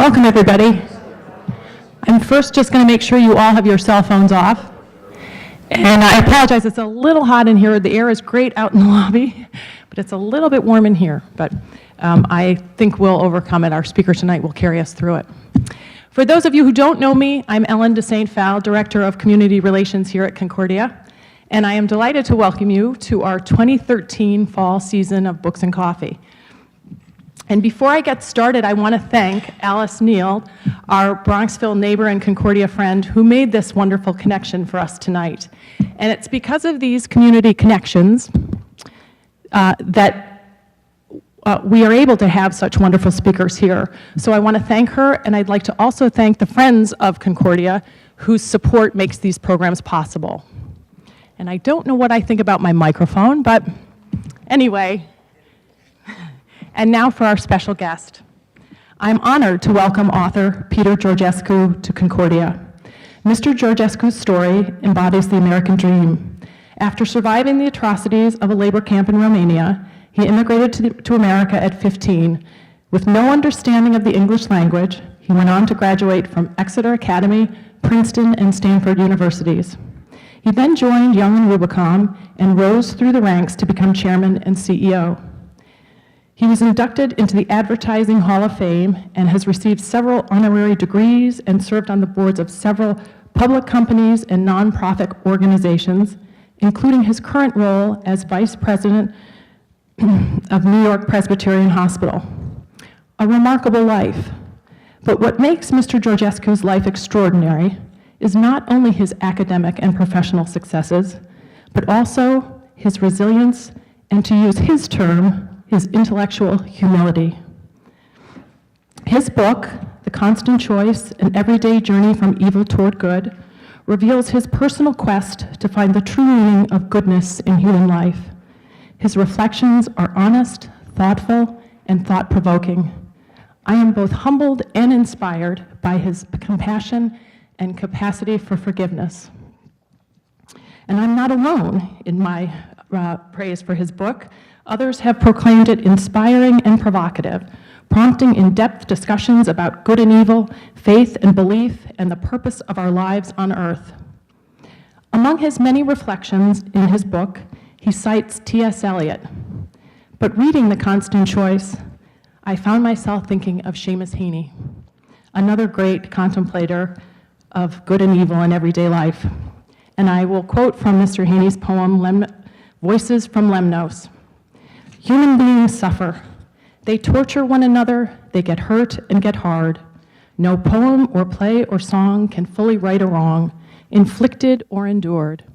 Welcome, everybody. I'm first just going to make sure you all have your cell phones off. And I apologize, it's a little hot in here. The air is great out in the lobby, but it's a little bit warm in here. But I think we'll overcome it. Our speaker tonight will carry us through it. For those of you who don't know me, I'm Ellen de St. Phal, Director of Community Relations here at Concordia. And I am delighted to welcome you to our 2013 fall season of Books and Coffee. And before I get started, I want to thank Alice Neal, our Bronxville neighbor and Concordia friend, who made this wonderful connection for us tonight. And it's because of these community connections that we are able to have such wonderful speakers here. So I want to thank her, and I'd like to also thank the Friends of Concordia, whose support makes these programs possible. And I don't know what I think about my microphone, but anyway. And now for our special guest. I'm honored to welcome author Peter Georgescu to Concordia. Mr. Georgescu's story embodies the American dream. After surviving the atrocities of a labor camp in Romania, he immigrated to America at 15. With no understanding of the English language, he went on to graduate from Exeter Academy, Princeton, and Stanford universities. He then joined Young and Rubicam and rose through the ranks to become chairman and CEO. He was inducted into the Advertising Hall of Fame and has received several honorary degrees and served on the boards of several public companies and nonprofit organizations, including his current role as Vice President of New York Presbyterian Hospital. A remarkable life. But what makes Mr. Georgescu's life extraordinary is not only his academic and professional successes, but also his resilience and, to use his term, his intellectual humility. His book, The Constant Choice, An Everyday Journey from Evil Toward Good, reveals his personal quest to find the true meaning of goodness in human life. His reflections are honest, thoughtful, and thought-provoking. I am both humbled and inspired by his compassion and capacity for forgiveness. And I'm not alone in my praise for his book. Others have proclaimed it inspiring and provocative, prompting in-depth discussions about good and evil, faith and belief, and the purpose of our lives on earth. Among his many reflections in his book, he cites T.S. Eliot. But reading The Constant Choice, I found myself thinking of Seamus Heaney, another great contemplator of good and evil in everyday life. And I will quote from Mr. Heaney's poem, Voices from Lemnos. Human beings suffer. They torture one another, they get hurt and get hard. No poem or play or song can fully right a wrong, inflicted or endured.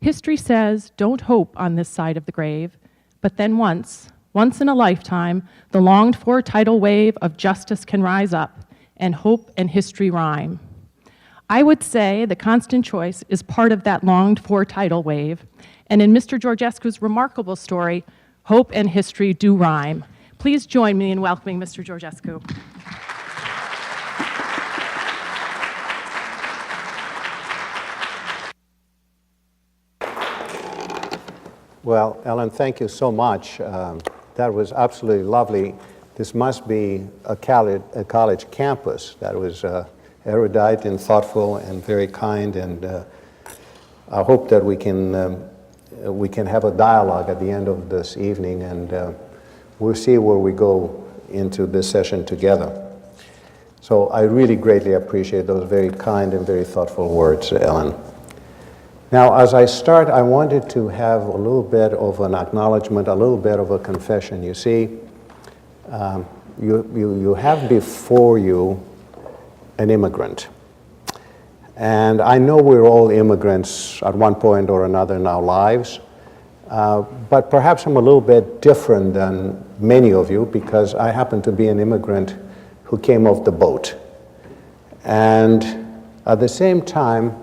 History says, don't hope on this side of the grave, but then once in a lifetime, the longed-for tidal wave of justice can rise up, and hope and history rhyme. I would say The Constant Choice is part of that longed-for tidal wave, and in Mr. Georgescu's remarkable story, hope and history do rhyme. Please join me in welcoming Mr. Georgescu. Well, Ellen, thank you so much. That was absolutely lovely. This must be a college campus that was erudite and thoughtful and very kind, and I hope that we can have a dialogue at the end of this evening, and we'll see where we go into this session together. So I really greatly appreciate those very kind and very thoughtful words, Ellen. Now, as I start, I wanted to have a little bit of an acknowledgement, a little bit of a confession. You see, you have before you an immigrant. And I know we're all immigrants at one point or another in our lives, but perhaps I'm a little bit different than many of you because I happen to be an immigrant who came off the boat. And at the same time,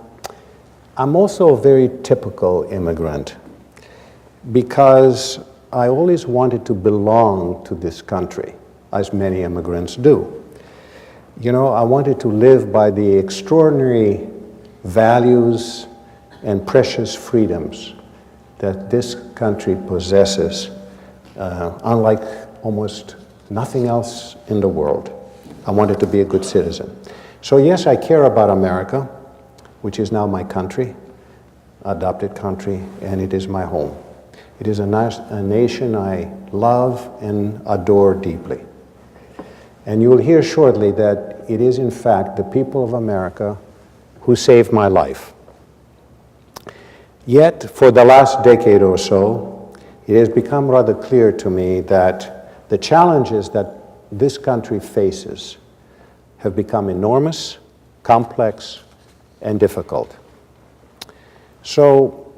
I'm also a very typical immigrant because I always wanted to belong to this country, as many immigrants do. You know, I wanted to live by the extraordinary values and precious freedoms that this country possesses, unlike almost nothing else in the world. I wanted to be a good citizen. So yes, I care about America, which is now my country, adopted country, and it is my home. It is a nation I love and adore deeply. And you'll hear shortly that it is in fact the people of America who saved my life. Yet, for the last decade or so, it has become rather clear to me that the challenges that this country faces have become enormous, complex, and difficult. So,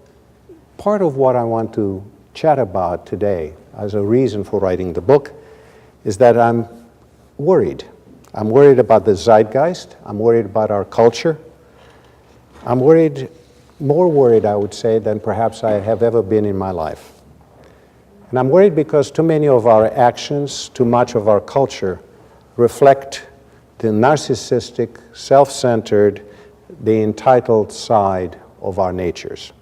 part of what I want to chat about today as a reason for writing the book is that I'm worried. I'm worried about the zeitgeist. I'm worried about our culture. I'm worried, more worried, I would say, than perhaps I have ever been in my life. And I'm worried because too many of our actions, too much of our culture, reflect the narcissistic, self-centered, the entitled side of our natures.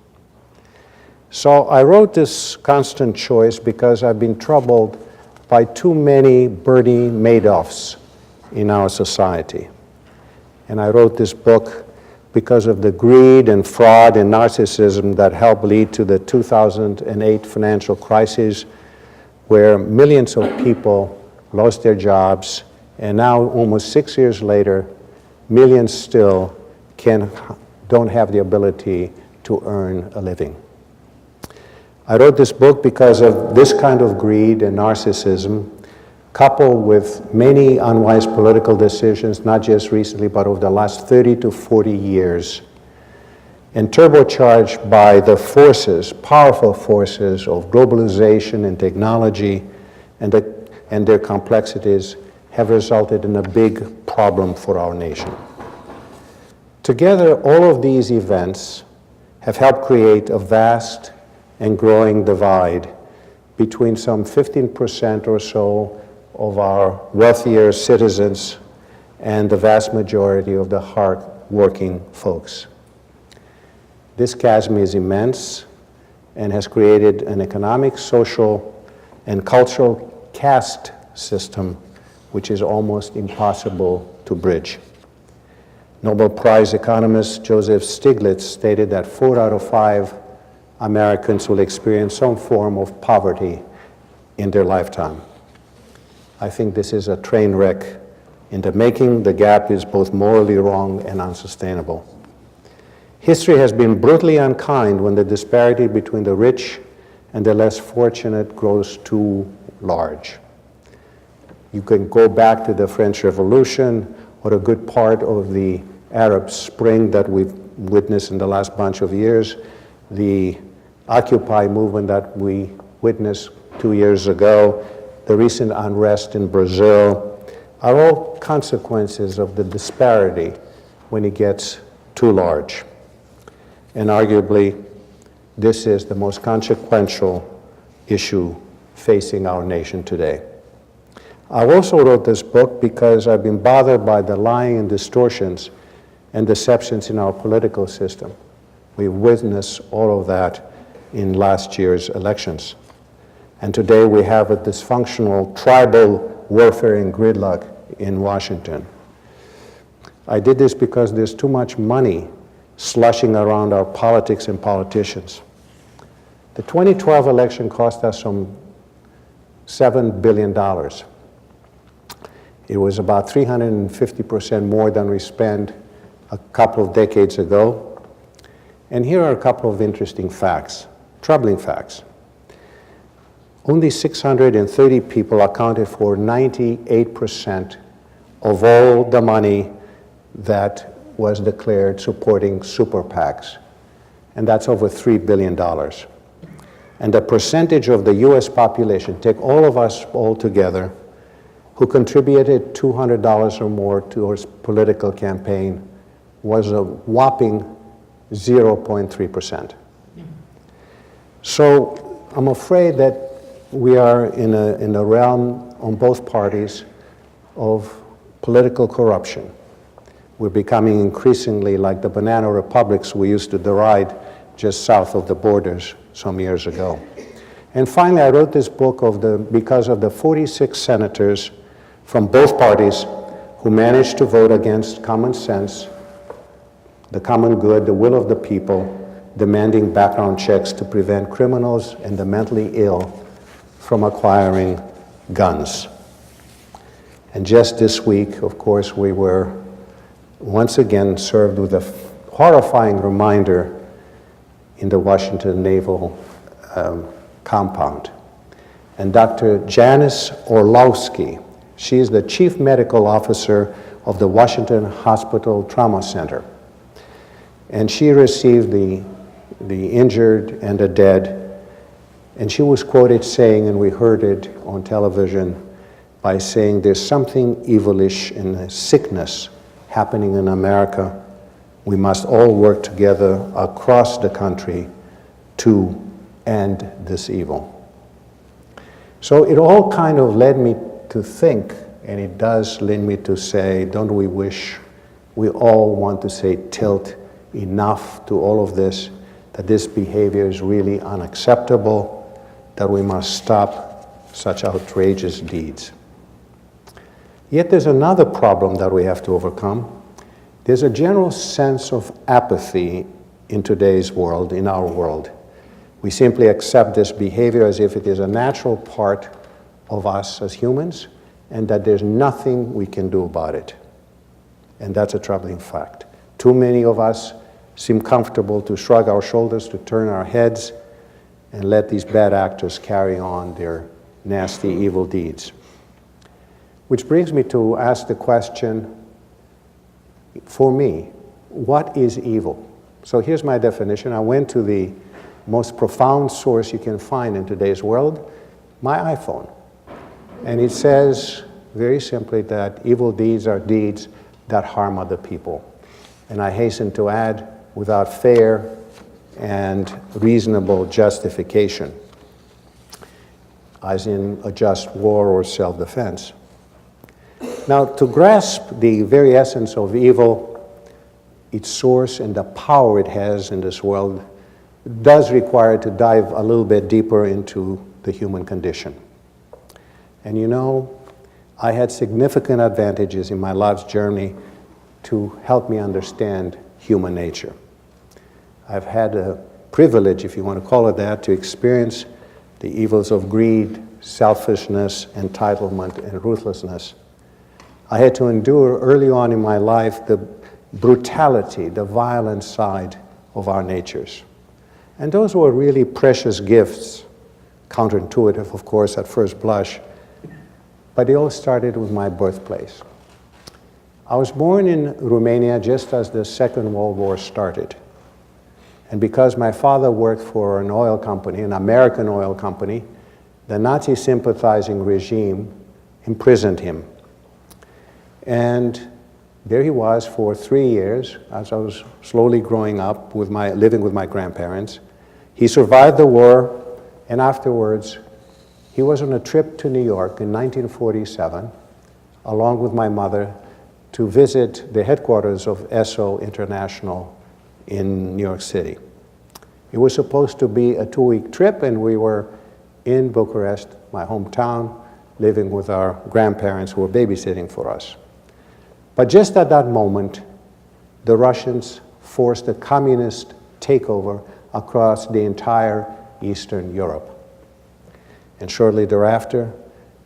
So I wrote this constant choice because I've been troubled by too many Bernie Madoffs in our society. And I wrote this book because of the greed and fraud and narcissism that helped lead to the 2008 financial crisis, where millions of people lost their jobs, and now, almost 6 years later, millions still don't have the ability to earn a living. I wrote this book because of this kind of greed and narcissism, coupled with many unwise political decisions, not just recently, but over the last 30 to 40 years, and turbocharged by the forces, powerful forces of globalization and technology and their complexities, have resulted in a big problem for our nation. Together, all of these events have helped create a vast and growing divide between some 15% or so of our wealthier citizens and the vast majority of the hard-working folks. This chasm is immense and has created an economic, social, and cultural caste system which is almost impossible to bridge. Nobel Prize economist Joseph Stiglitz stated that 4 out of 5 Americans will experience some form of poverty in their lifetime. I think this is a train wreck in the making. The gap is both morally wrong and unsustainable. History has been brutally unkind when the disparity between the rich and the less fortunate grows too large. You can go back to the French Revolution or a good part of the Arab Spring that we've witnessed in the last bunch of years, the Occupy movement that we witnessed 2 years ago, the recent unrest in Brazil, are all consequences of the disparity when it gets too large. And arguably, this is the most consequential issue facing our nation today. I also wrote this book because I've been bothered by the lying and distortions and deceptions in our political system. We witnessed all of that in last year's elections. And today we have a dysfunctional tribal warfare and gridlock in Washington. I did this because there's too much money slushing around our politics and politicians. The 2012 election cost us some $7 billion. It was about 350% more than we spent a couple of decades ago. And here are a couple of interesting facts, troubling facts. Only 630 people accounted for 98% of all the money that was declared supporting super PACs, and that's over $3 billion. And the percentage of the US population, take all of us all together, who contributed $200 or more towards political campaign was a whopping 0.3%. So I'm afraid that we are in a realm on both parties of political corruption. We're becoming increasingly like the banana republics we used to deride just south of the borders some years ago. And finally, I wrote this book because of the 46 senators from both parties who managed to vote against common sense, the common good, the will of the people, demanding background checks to prevent criminals and the mentally ill from acquiring guns. And just this week, of course, we were once again served with a horrifying reminder in the Washington Naval compound. And Dr. Janice Orlowski, she is the chief medical officer of the Washington Hospital Trauma Center. And she received the injured and the dead. And she was quoted saying, and we heard it on television, by saying there's something evilish in the sickness happening in America. We must all work together across the country to end this evil. So it all kind of led me to think, and it does lead me to say, don't we wish, we all want to say tilt enough to all of this, that this behavior is really unacceptable, that we must stop such outrageous deeds. Yet there's another problem that we have to overcome. There's a general sense of apathy in today's world, in our world. We simply accept this behavior as if it is a natural part of us as humans, and that there's nothing we can do about it. And that's a troubling fact. Too many of us seem comfortable to shrug our shoulders, to turn our heads, and let these bad actors carry on their nasty, evil deeds. Which brings me to ask the question, for me, what is evil? So here's my definition. I went to the most profound source you can find in today's world, my iPhone. And it says very simply that evil deeds are deeds that harm other people. And I hasten to add, without fair and reasonable justification, as in a just war or self-defense. Now, to grasp the very essence of evil, its source and the power it has in this world, does require to dive a little bit deeper into the human condition. And you know, I had significant advantages in my life's journey to help me understand human nature. I've had a privilege, if you want to call it that, to experience the evils of greed, selfishness, entitlement, and ruthlessness. I had to endure early on in my life the brutality, the violent side of our natures. And those were really precious gifts, counterintuitive, of course, at first blush, but they all started with my birthplace. I was born in Romania just as the Second World War started. And because my father worked for an oil company, an American oil company, the Nazi-sympathizing regime imprisoned him. And there he was for 3 years, as I was slowly growing up, living with my grandparents. He survived the war, and afterwards, he was on a trip to New York in 1947, along with my mother, to visit the headquarters of Esso International in New York City. It was supposed to be a 2-week trip, and we were in Bucharest, my hometown, living with our grandparents who were babysitting for us. But just at that moment, the Russians forced a communist takeover across the entire Eastern Europe. And shortly thereafter,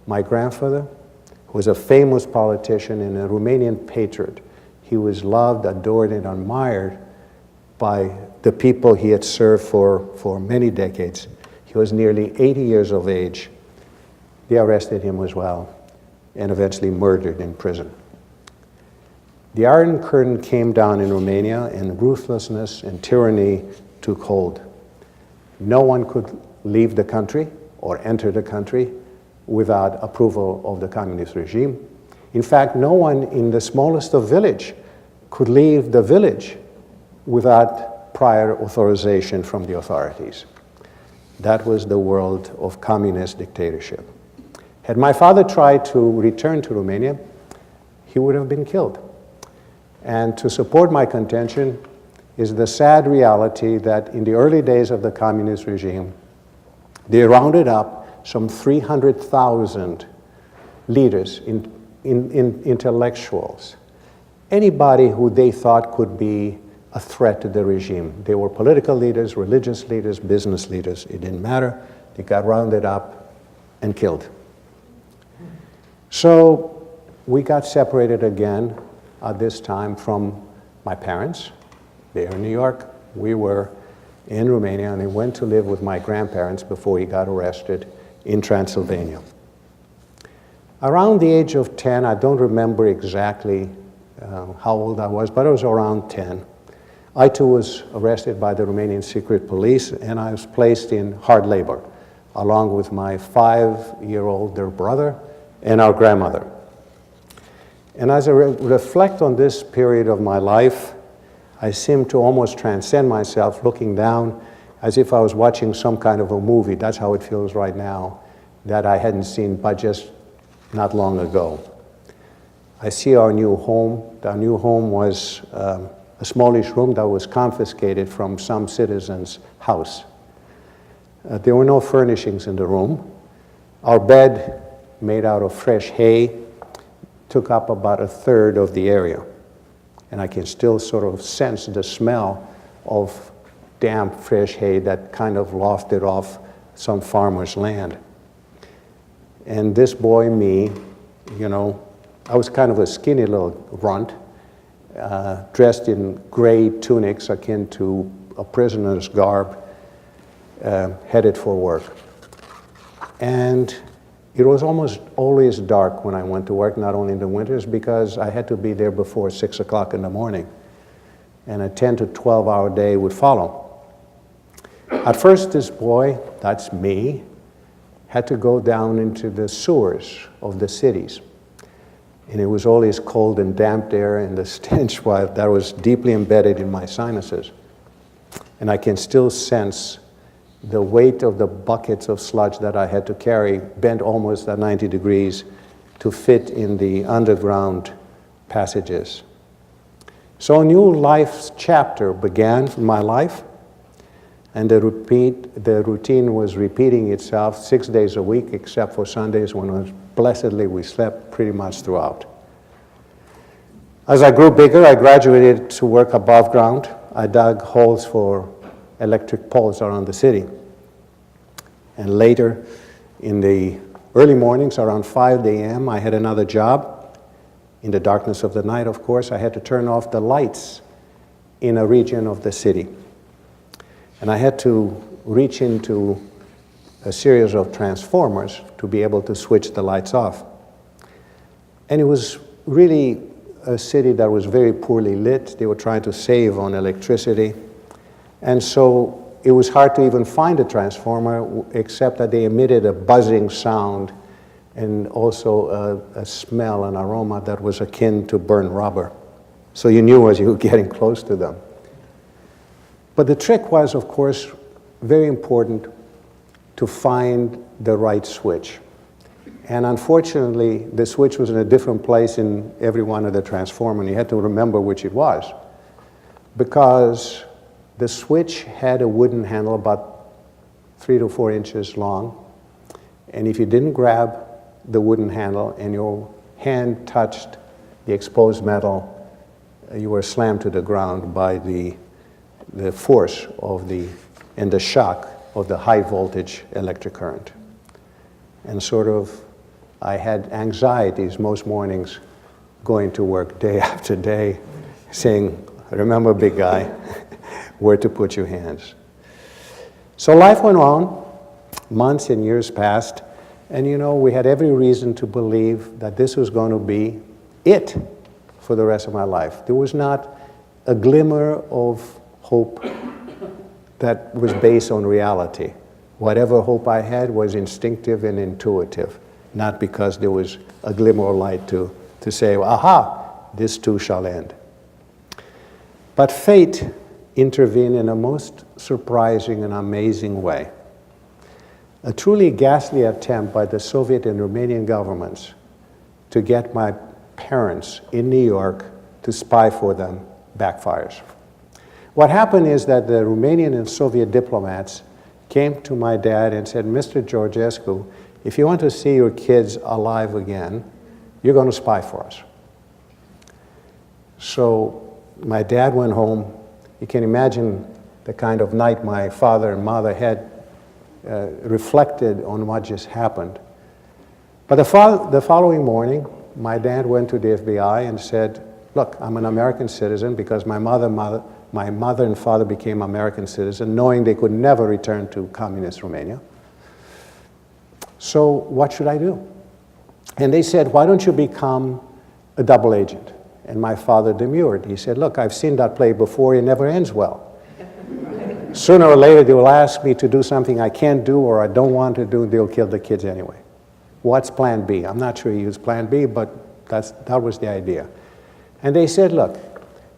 my grandfather, who was a famous politician and a Romanian patriot, he was loved, adored, and admired by the people he had served for many decades. He was nearly 80 years of age. They arrested him as well and eventually murdered in prison. The Iron Curtain came down in Romania, and ruthlessness and tyranny took hold. No one could leave the country or enter the country without approval of the communist regime. In fact, no one in the smallest of village could leave the village without prior authorization from the authorities. That was the world of communist dictatorship. Had my father tried to return to Romania, he would have been killed. And to support my contention is the sad reality that in the early days of the communist regime, they rounded up some 300,000 leaders in intellectuals, anybody who they thought could be a threat to the regime. They were political leaders, religious leaders, business leaders. It didn't matter. They got rounded up and killed. So we got separated again at this time from my parents. They're in New York. We were in Romania, and he went to live with my grandparents before he got arrested in Transylvania. Around the age of 10, I don't remember exactly how old I was, but I was around 10. I too was arrested by the Romanian secret police, and I was placed in hard labor, along with my 5-year-older brother and our grandmother. And as I reflect on this period of my life, I seem to almost transcend myself, looking down as if I was watching some kind of a movie. That's how it feels right now, that I hadn't seen but just not long ago. I see our new home. Our new home was a smallish room that was confiscated from some citizen's house. There were no furnishings in the room. Our bed, made out of fresh hay, took up about 1/3 of the area. And I can still sort of sense the smell of damp, fresh hay that kind of lofted off some farmer's land. And this boy, me, you know, I was kind of a skinny little runt, dressed in gray tunics akin to a prisoner's garb, headed for work. And it was almost always dark when I went to work, not only in the winters, because I had to be there before 6 o'clock in the morning. And a 10 to 12-hour day would follow. At first, this boy, that's me, had to go down into the sewers of the cities. And it was always cold and damp there, and the stench that was deeply embedded in my sinuses. And I can still sense the weight of the buckets of sludge that I had to carry, bent almost at 90 degrees, to fit in the underground passages. So a new life chapter began for my life, and the routine was repeating itself 6 days a week, except for Sundays when blessedly we slept pretty much throughout. As I grew bigger, I graduated to work above ground. I dug holes for electric poles around the city. And later, in the early mornings, around 5 a.m., I had another job. In the darkness of the night, of course, I had to turn off the lights in a region of the city. And I had to reach into a series of transformers to be able to switch the lights off. And it was really a city that was very poorly lit. They were trying to save on electricity. And so it was hard to even find a transformer, except that they emitted a buzzing sound and also a smell, an aroma that was akin to burnt rubber. So you knew as you were getting close to them. But the trick was, of course, very important to find the right switch. And unfortunately, the switch was in a different place in every one of the transformers, and you had to remember which it was. Because the switch had a wooden handle about 3 to 4 inches long, and if you didn't grab the wooden handle and your hand touched the exposed metal, you were slammed to the ground by the force of and the shock of the high voltage electric current. And sort of, I had anxieties most mornings going to work day after day, saying, remember, big guy, where to put your hands. So life went on, months and years passed, and you know, we had every reason to believe that this was going to be it for the rest of my life. There was not a glimmer of hope that was based on reality. Whatever hope I had was instinctive and intuitive, not because there was a glimmer of light to say, aha, this too shall end. But fate intervened in a most surprising and amazing way. A truly ghastly attempt by the Soviet and Romanian governments to get my parents in New York to spy for them backfires. What happened is that the Romanian and Soviet diplomats came to my dad and said, Mr. Georgescu, if you want to see your kids alive again, you're going to spy for us. So my dad went home. You can imagine the kind of night my father and mother had reflected on what just happened. But the following morning, my dad went to the FBI and said, look, I'm an American citizen because my mother and father became American citizens, knowing they could never return to communist Romania. So what should I do? And they said, why don't you become a double agent? And my father demurred. He said, look, I've seen that play before. It never ends well. Sooner or later, they will ask me to do something I can't do or I don't want to do. They'll kill the kids anyway. What's plan B? I'm not sure he used plan B, but that was the idea. And they said, look,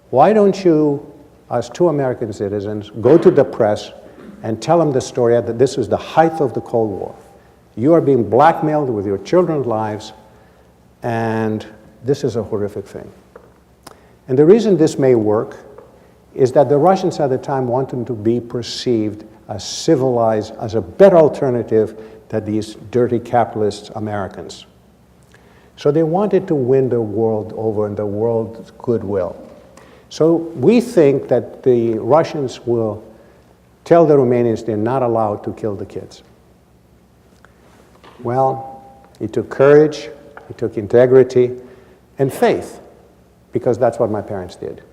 why don't you, as two American citizens, go to the press and tell them the story that this is the height of the Cold War. You are being blackmailed with your children's lives, and this is a horrific thing. And the reason this may work is that the Russians at the time wanted to be perceived as civilized, as a better alternative than these dirty capitalist Americans. So they wanted to win the world over and the world's goodwill. So we think that the Russians will tell the Romanians they're not allowed to kill the kids. Well, it took courage, it took integrity, and faith, because that's what my parents did.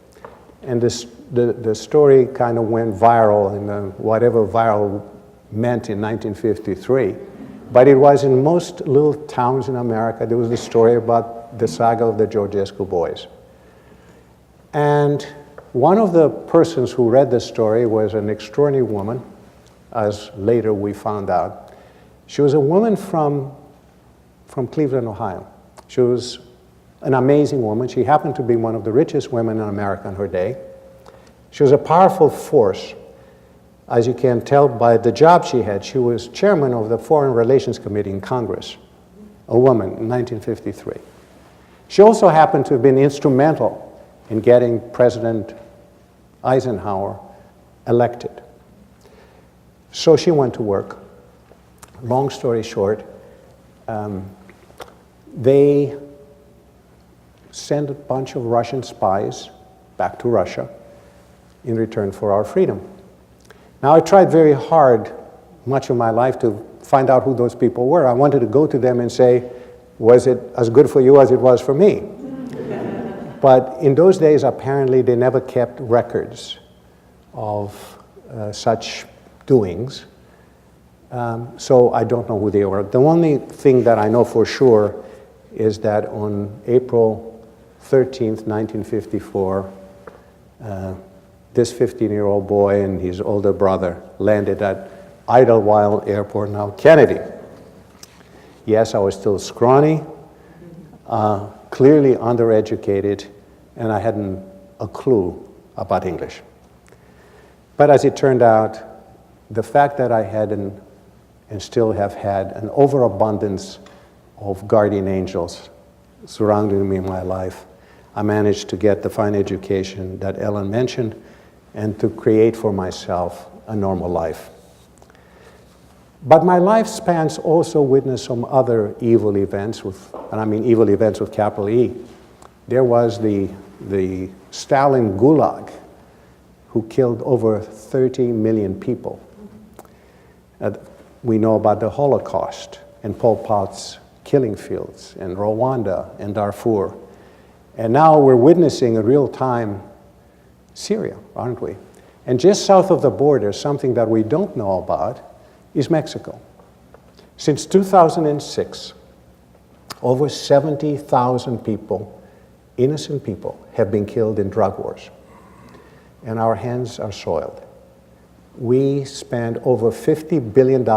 And the story kind of went viral in whatever viral meant in 1953. But it was in most little towns in America. There was a story about the saga of the Georgescu boys. And one of the persons who read the story was an extraordinary woman, as later we found out. She was a woman from Cleveland, Ohio. She was an amazing woman. She happened to be one of the richest women in America in her day. She was a powerful force. As you can tell by the job she had, she was chairman of the Foreign Relations Committee in Congress, a woman in 1953. She also happened to have been instrumental in getting President Eisenhower elected. So she went to work. Long story short, they sent a bunch of Russian spies back to Russia in return for our freedom. Now, I tried very hard much of my life to find out who those people were. I wanted to go to them and say, was it as good for you as it was for me? But in those days, apparently, they never kept records of such doings. So I don't know who they were. The only thing that I know for sure is that on April 13th, 1954, this 15-year-old boy and his older brother landed at Idlewild Airport, now Kennedy. Yes, I was still scrawny, clearly undereducated, and I hadn't a clue about English. But as it turned out, the fact that I had and still have had an overabundance of guardian angels surrounding me in my life, I managed to get the fine education that Ellen mentioned and to create for myself a normal life. But my lifespans also witnessed some other evil events, and I mean evil events with capital E. There was the Stalin Gulag, who killed over 30 million people. We know about the Holocaust and Pol Pot's killing fields in Rwanda and Darfur. And now we're witnessing in real time Syria, aren't we? And just south of the border, something that we don't know about, is Mexico. Since 2006, over 70,000 people, innocent people, have been killed in drug wars. And our hands are soiled. We spend over $50 billion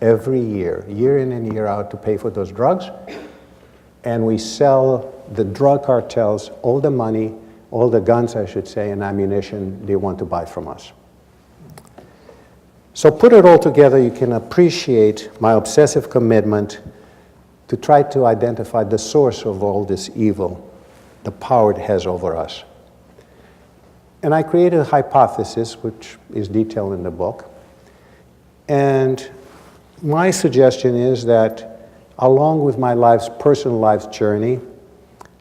every year, year in and year out, to pay for those drugs. And we sell the drug cartels all the money, all the guns, I should say, and ammunition they want to buy from us. So put it all together, you can appreciate my obsessive commitment to try to identify the source of all this evil, the power it has over us. And I created a hypothesis, which is detailed in the book. And my suggestion is that along with my personal life's journey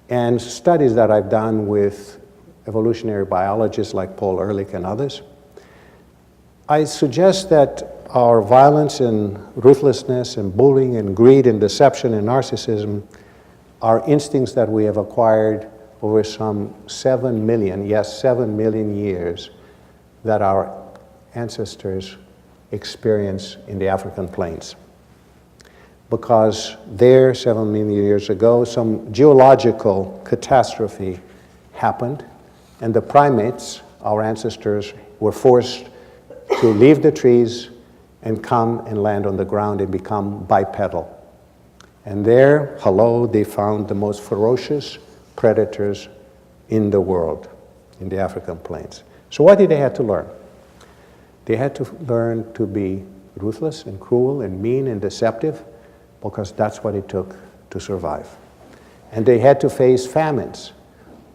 and studies that I've done with evolutionary biologists like Paul Ehrlich and others, I suggest that our violence and ruthlessness and bullying and greed and deception and narcissism are instincts that we have acquired over some 7 million, yes, 7 million years that our ancestors experienced in the African plains. Because there, 7 million years ago, some geological catastrophe happened, and the primates, our ancestors, were forced to leave the trees and come and land on the ground and become bipedal. And there, hello, they found the most ferocious predators in the world, in the African plains. So what did they have to learn? They had to learn to be ruthless and cruel and mean and deceptive, because that's what it took to survive. And they had to face famines,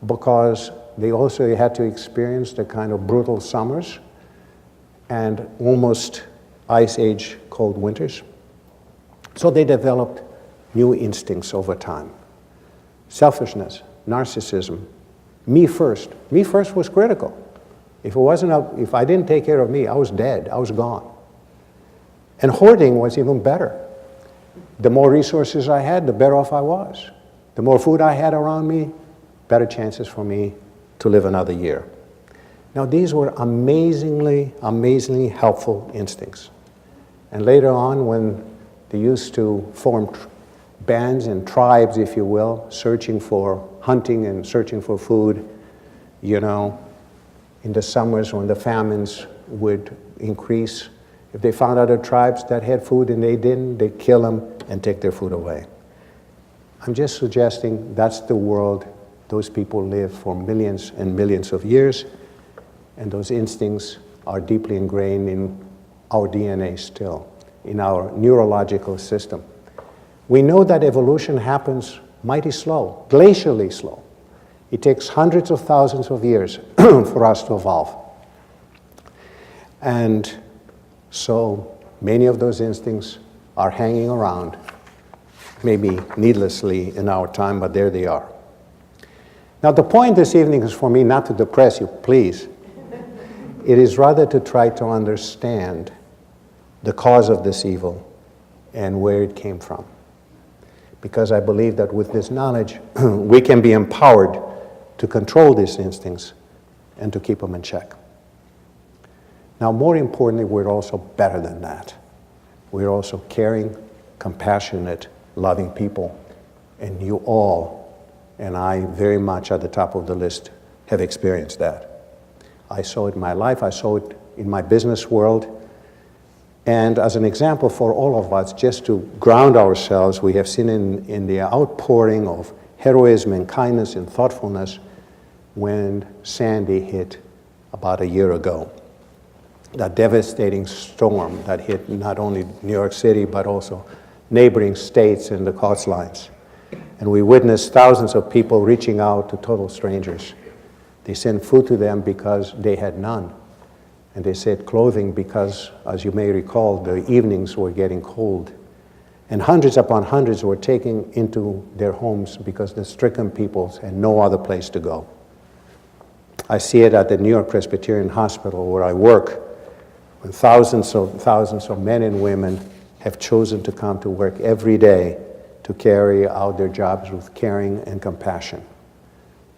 because they also had to experience the kind of brutal summers and almost ice age cold winters. So they developed new instincts over time. Selfishness, narcissism, me first. Me first was critical. If I didn't take care of me, I was dead, I was gone. And hoarding was even better. The more resources I had, the better off I was. The more food I had around me, better chances for me to live another year. Now, these were amazingly, amazingly helpful instincts. And later on, when they used to form bands and tribes, if you will, searching for hunting and searching for food, you know, in the summers when the famines would increase, if they found other tribes that had food and they didn't, they'd kill them and take their food away. I'm just suggesting that's the world those people live for millions and millions of years, and those instincts are deeply ingrained in our DNA still, in our neurological system. We know that evolution happens mighty slow, glacially slow. It takes hundreds of thousands of years for us to evolve. And so many of those instincts are hanging around, maybe needlessly in our time, but there they are. Now, the point this evening is for me not to depress you, please. It is rather to try to understand the cause of this evil and where it came from. Because I believe that with this knowledge, we can be empowered to control these instincts and to keep them in check. Now, more importantly, we're also better than that. We're also caring, compassionate, loving people. And you all, and I very much at the top of the list, have experienced that. I saw it in my life, I saw it in my business world. And as an example for all of us, just to ground ourselves, we have seen in the outpouring of heroism and kindness and thoughtfulness when Sandy hit about a year ago. That devastating storm that hit not only New York City, but also neighboring states and the coastlines. And we witnessed thousands of people reaching out to total strangers. They sent food to them because they had none. And they said clothing because, as you may recall, the evenings were getting cold. And hundreds upon hundreds were taken into their homes because the stricken peoples had no other place to go. I see it at the New York Presbyterian Hospital where I work, when thousands of men and women have chosen to come to work every day to carry out their jobs with caring and compassion.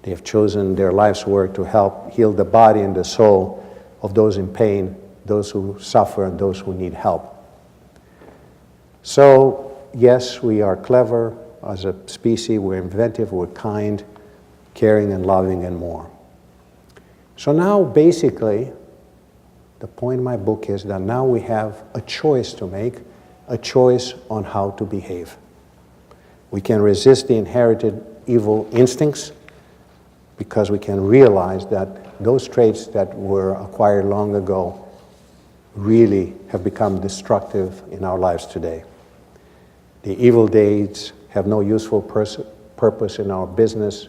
They have chosen their life's work to help heal the body and the soul of those in pain, those who suffer, and those who need help. So, yes, we are clever as a species, we're inventive, we're kind, caring and loving and more. So now, basically, the point in my book is that now we have a choice to make, a choice on how to behave. We can resist the inherited evil instincts because we can realize that those traits that were acquired long ago really have become destructive in our lives today. The evil deeds have no useful purpose in our business,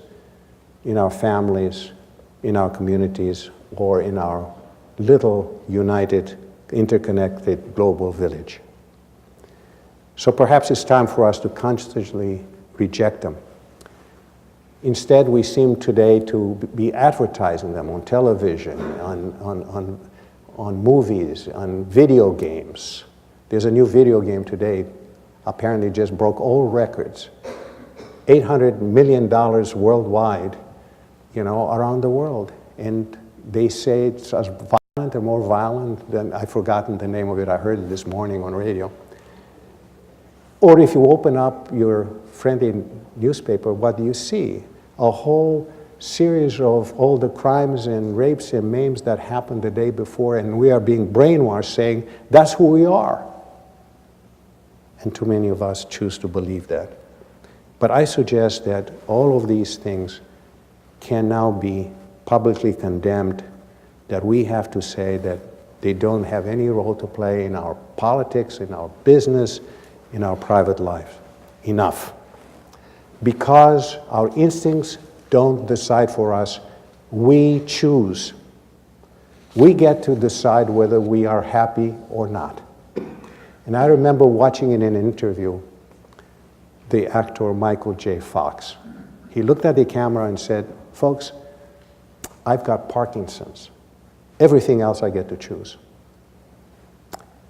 in our families, in our communities, or in our little united, interconnected global village. So perhaps it's time for us to consciously reject them. Instead, we seem today to be advertising them on television, on movies, on video games. There's a new video game today, apparently just broke all records. $800 million worldwide, around the world. And they say it's as violent or more violent than, I've forgotten the name of it, I heard it this morning on radio. Or if you open up your friendly newspaper, what do you see? A whole series of all the crimes and rapes and maims that happened the day before, and we are being brainwashed saying, that's who we are. And too many of us choose to believe that. But I suggest that all of these things can now be publicly condemned, that we have to say that they don't have any role to play in our politics, in our business, in our private life. Enough. Because our instincts don't decide for us, we choose. We get to decide whether we are happy or not. And I remember watching in an interview the actor Michael J. Fox. He looked at the camera and said, folks, I've got Parkinson's. Everything else I get to choose.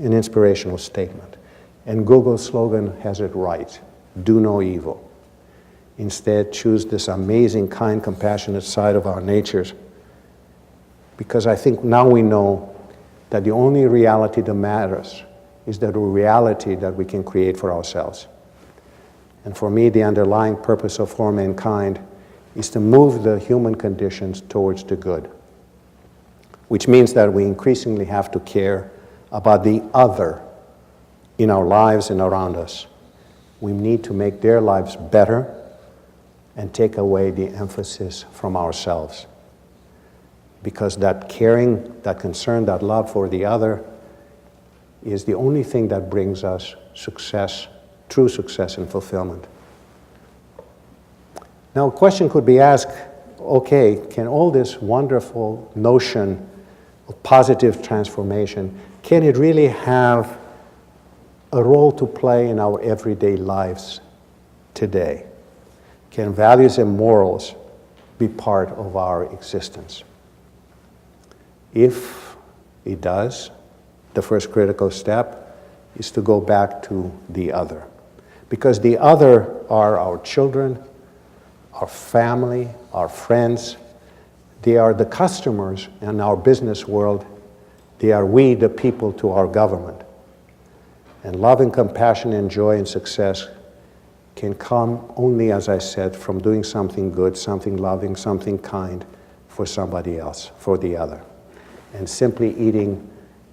An inspirational statement. And Google's slogan has it right. Do no evil. Instead, choose this amazing, kind, compassionate side of our natures. Because I think now we know that the only reality that matters is the reality that we can create for ourselves. And for me, the underlying purpose of For Mankind is to move the human conditions towards the good, which means that we increasingly have to care about the other in our lives and around us. We need to make their lives better and take away the emphasis from ourselves. Because that caring, that concern, that love for the other is the only thing that brings us success, true success and fulfillment. Now, a question could be asked, okay, can all this wonderful notion of positive transformation, can it really have a role to play in our everyday lives today? Can values and morals be part of our existence? If it does, the first critical step is to go back to the other. Because the other are our children, our family, our friends. They are the customers in our business world. They are we, the people, to our government. And love and compassion and joy and success can come only, as I said, from doing something good, something loving, something kind for somebody else, for the other. And simply eating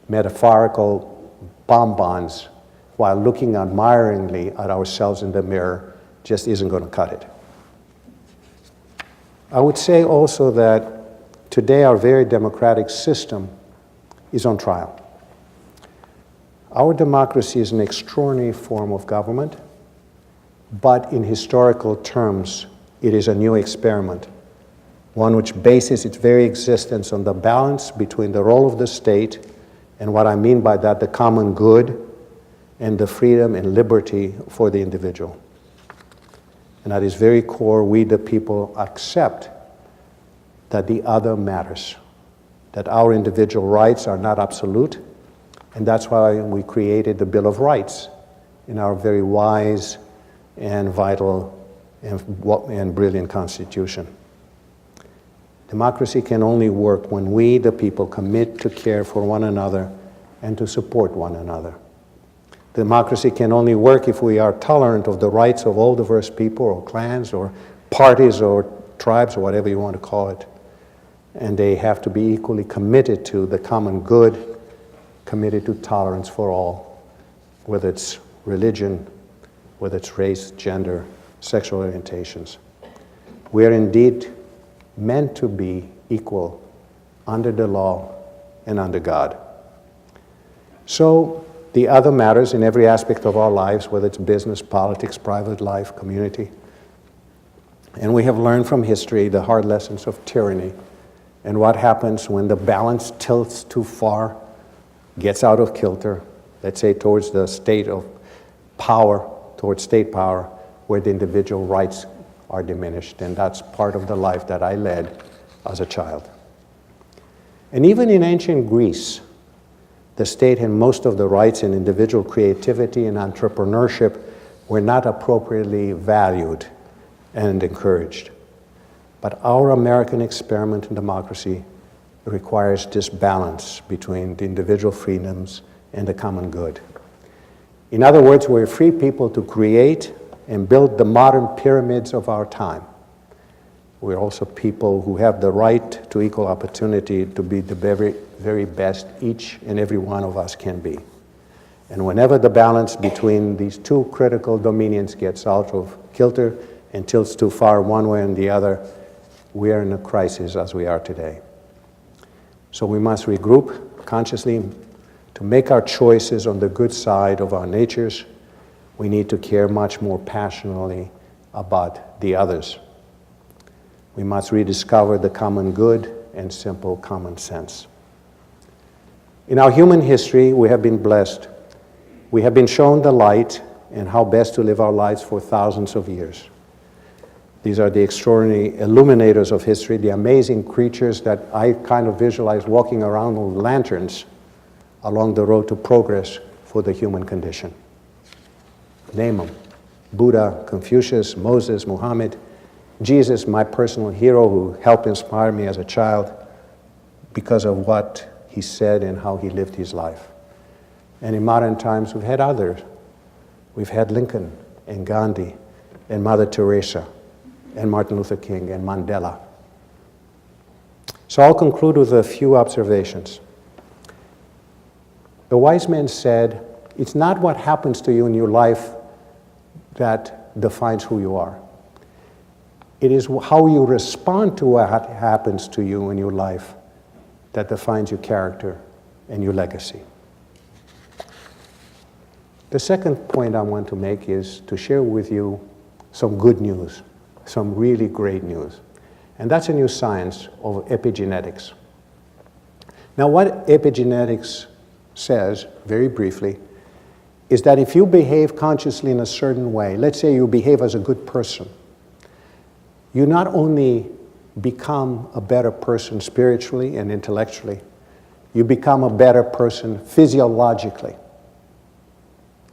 metaphorical bonbons while looking admiringly at ourselves in the mirror just isn't going to cut it. I would say also that today our very democratic system is on trial. Our democracy is an extraordinary form of government, but in historical terms, it is a new experiment, one which bases its very existence on the balance between the role of the state and what I mean by that, the common good and the freedom and liberty for the individual. And at its very core, we the people accept that the other matters, that our individual rights are not absolute, and that's why we created the Bill of Rights in our very wise and vital and brilliant Constitution. Democracy can only work when we, the people, commit to care for one another and to support one another. Democracy can only work if we are tolerant of the rights of all diverse people or clans or parties or tribes or whatever you want to call it. And they have to be equally committed to the common good, committed to tolerance for all, whether it's religion, whether it's race, gender, sexual orientations. We are indeed meant to be equal under the law and under God. So the other matters in every aspect of our lives, whether it's business, politics, private life, community. And we have learned from history the hard lessons of tyranny and what happens when the balance tilts too far, gets out of kilter, let's say towards the state of power towards state power where the individual rights are diminished. And that's part of the life that I led as a child. And even in ancient Greece, the state had most of the rights in individual creativity and entrepreneurship were not appropriately valued and encouraged. But our American experiment in democracy requires this balance between the individual freedoms and the common good. In other words, we're free people to create and build the modern pyramids of our time. We're also people who have the right to equal opportunity to be the very, very best each and every one of us can be. And whenever the balance between these two critical dominions gets out of kilter and tilts too far one way and the other, we are in a crisis as we are today. So we must regroup consciously to make our choices on the good side of our natures. We need to care much more passionately about the others. We must rediscover the common good and simple common sense. In our human history, we have been blessed. We have been shown the light and how best to live our lives for thousands of years. These are the extraordinary illuminators of history, the amazing creatures that I kind of visualize walking around with lanterns along the road to progress for the human condition. Name them: Buddha, Confucius, Moses, Muhammad, Jesus, my personal hero who helped inspire me as a child because of what he said and how he lived his life. And in modern times, we've had others. We've had Lincoln and Gandhi and Mother Teresa and Martin Luther King and Mandela. So I'll conclude with a few observations. The wise man said, it's not what happens to you in your life that defines who you are. It is how you respond to what happens to you in your life that defines your character and your legacy. The second point I want to make is to share with you some good news, some really great news. And that's a new science of epigenetics. Now, what epigenetics says, very briefly, is that if you behave consciously in a certain way, let's say you behave as a good person, you not only become a better person spiritually and intellectually, you become a better person physiologically.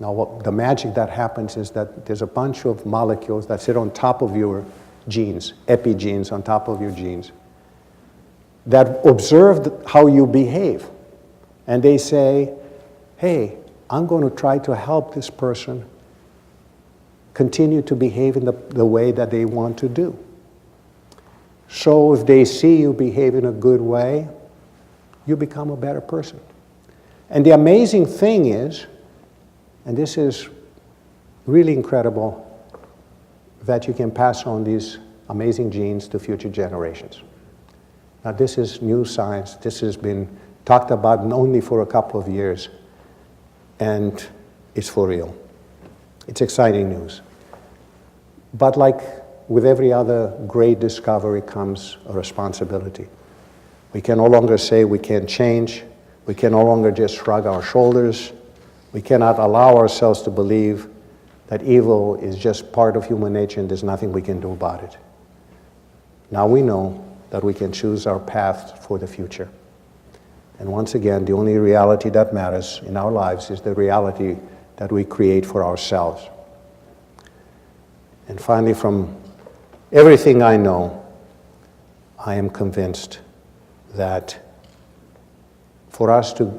Now, the magic that happens is that there's a bunch of molecules that sit on top of your genes, epigenes on top of your genes, that observe how you behave. And they say, hey, I'm going to try to help this person continue to behave in the way that they want to do. So if they see you behave in a good way, you become a better person. And the amazing thing is, and this is really incredible, that you can pass on these amazing genes to future generations. Now, this is new science. This has been talked about only for a couple of years, and it's for real. It's exciting news. But like with every other great discovery comes a responsibility. We can no longer say we can't change. We can no longer just shrug our shoulders. We cannot allow ourselves to believe that evil is just part of human nature and there's nothing we can do about it. Now we know that we can choose our path for the future. And once again, the only reality that matters in our lives is the reality that we create for ourselves. And finally, from everything I know, I am convinced that for us to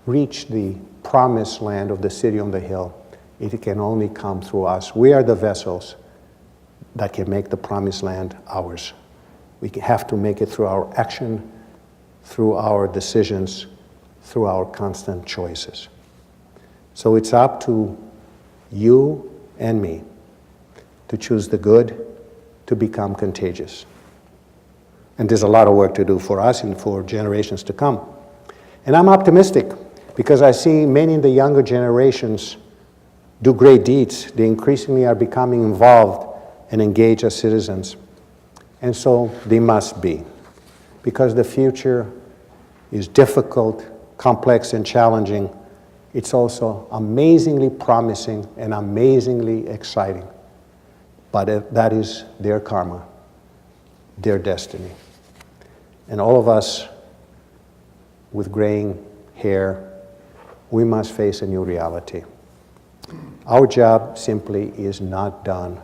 reach the promised land of the city on the hill, it can only come through us. We are the vessels that can make the promised land ours. We have to make it through our action, through our decisions, through our constant choices. So it's up to you and me to choose the good, to become contagious. And there's a lot of work to do for us and for generations to come. And I'm optimistic because I see many in the younger generations do great deeds. They increasingly are becoming involved and engaged as citizens. And so they must be, because the future is difficult, complex, and challenging, It's also amazingly promising and amazingly exciting. But that is their karma, their destiny. And all of us with graying hair, we must face a new reality. Our job simply is not done.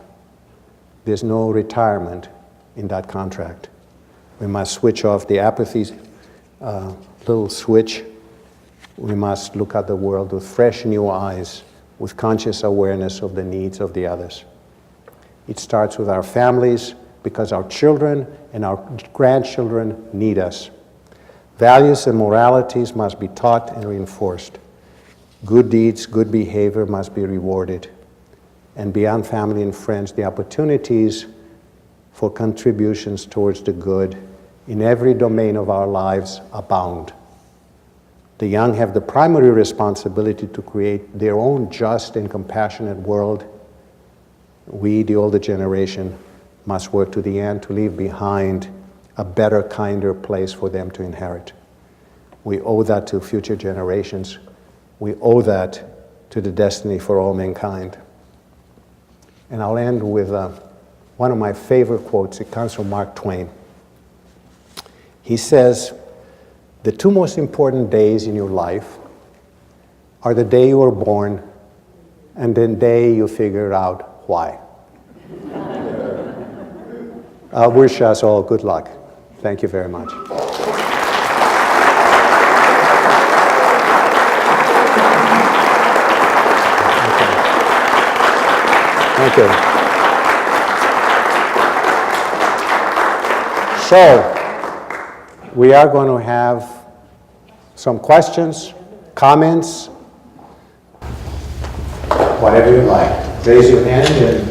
There's no retirement in that contract. We must switch off the apathy little switch. We must look at the world with fresh new eyes, with conscious awareness of the needs of the others. It starts with our families, because our children and our grandchildren need us. Values and moralities must be taught and reinforced. Good deeds, good behavior must be rewarded. And beyond family and friends, the opportunities for contributions towards the good in every domain of our lives abound. The young have the primary responsibility to create their own just and compassionate world. We, the older generation, must work to the end to leave behind a better, kinder place for them to inherit. We owe that to future generations. We owe that to the destiny for all mankind. And I'll end with one of my favorite quotes. It comes from Mark Twain. He says, "The two most important days in your life are the day you were born and the day you figure out why." I wish us all good luck. Thank you very much. Thank you. So, we are going to have some questions, comments, whatever you like. Raise your hand and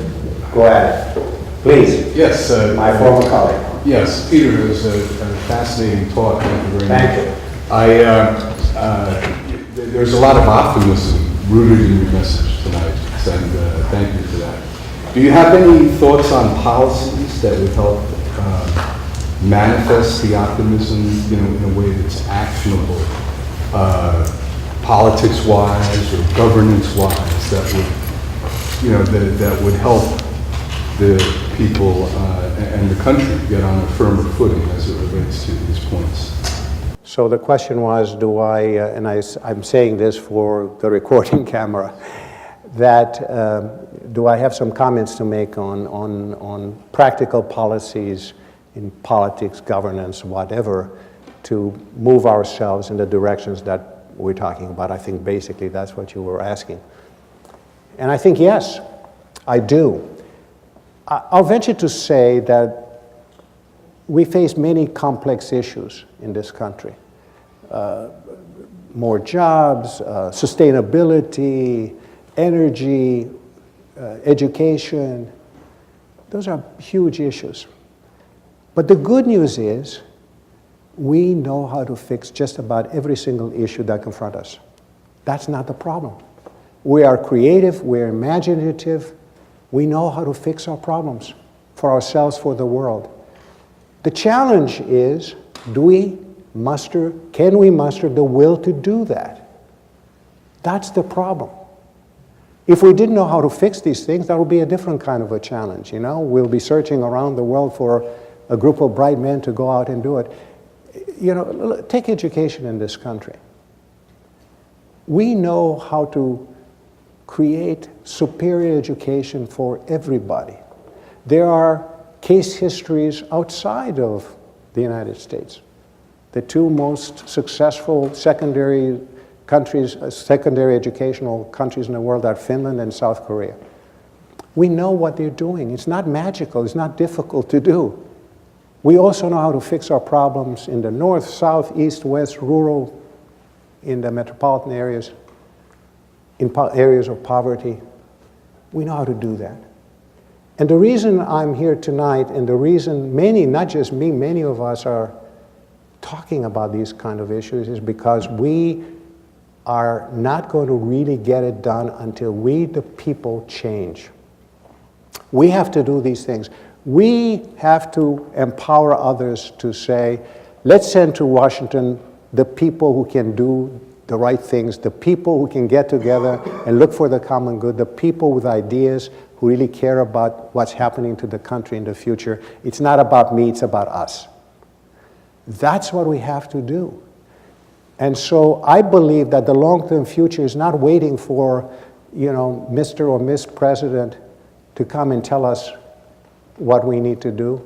go at it. Please. Yes. My former colleague. Yes, Peter, it was a fascinating talk. Thank you very much. Thank you. There's a lot of optimism rooted in your message tonight, and thank you for that. Do you have any thoughts on policies that would help manifest the optimism, in a way that's actionable, politics-wise or governance-wise, that would, that would help the people and the country get on a firmer footing as it relates to these points? So the question was, do I, and I'm saying this for the recording camera, that do I have some comments to make on practical policies in politics, governance, whatever, to move ourselves in the directions that we're talking about? I think basically that's what you were asking. And I think yes, I do. I'll venture to say that we face many complex issues in this country. More jobs, sustainability, energy, education. Those are huge issues. But the good news is we know how to fix just about every single issue that confronts us. That's not the problem. We are creative, we're imaginative, we know how to fix our problems for ourselves, for the world. The challenge is, can we muster the will to do that? That's the problem. If we didn't know how to fix these things, that would be a different kind of a challenge, We'll be searching around the world for a group of bright men to go out and do it. Take education in this country. We know how to create superior education for everybody. There are case histories outside of the United States. The two most successful secondary educational countries in the world are Finland and South Korea. We know what they're doing. It's not magical, it's not difficult to do. We also know how to fix our problems in the north, south, east, west, rural, in the metropolitan areas, in areas of poverty. We know how to do that. And the reason I'm here tonight, and the reason many, not just me, many of us are talking about these kind of issues, is because we are not going to really get it done until we, the people, change. We have to do these things. We have to empower others to say, let's send to Washington the people who can do the right things, the people who can get together and look for the common good, the people with ideas who really care about what's happening to the country in the future. It's not about me, it's about us. That's what we have to do. And so I believe that the long-term future is not waiting for, Mr. or Miss President to come and tell us what we need to do.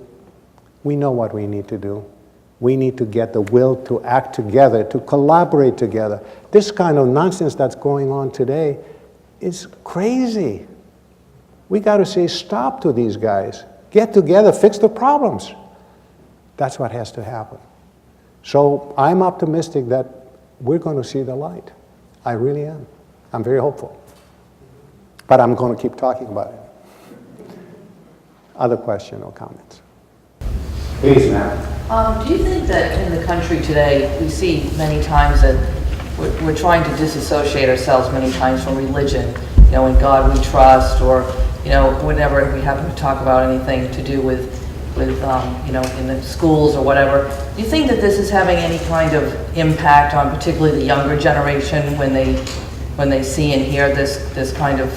We know what we need to do. We need to get the will to act together, to collaborate together. This kind of nonsense that's going on today is crazy. We got to say stop to these guys. Get together, fix the problems. That's what has to happen. So I'm optimistic that we're going to see the light. I really am. I'm very hopeful. But I'm going to keep talking about it. Other question or comments? Please, ma'am. Do you think that in the country today, we see many times that we're trying to disassociate ourselves many times from religion, in God we trust, or, whenever we happen to talk about anything to do with in the schools or whatever. Do you think that this is having any kind of impact on particularly the younger generation when they see and hear this kind of,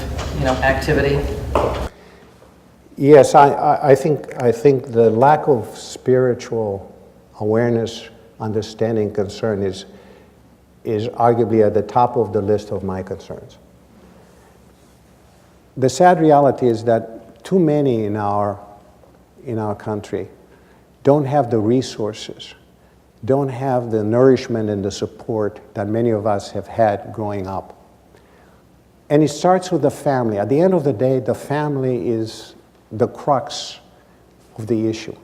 activity? Yes, I think the lack of spiritual awareness, understanding, concern is arguably at the top of the list of my concerns. The sad reality is that too many in our country don't have the resources, don't have the nourishment and the support that many of us have had growing up. And it starts with the family. At the end of the day, the family is the crux of the issue.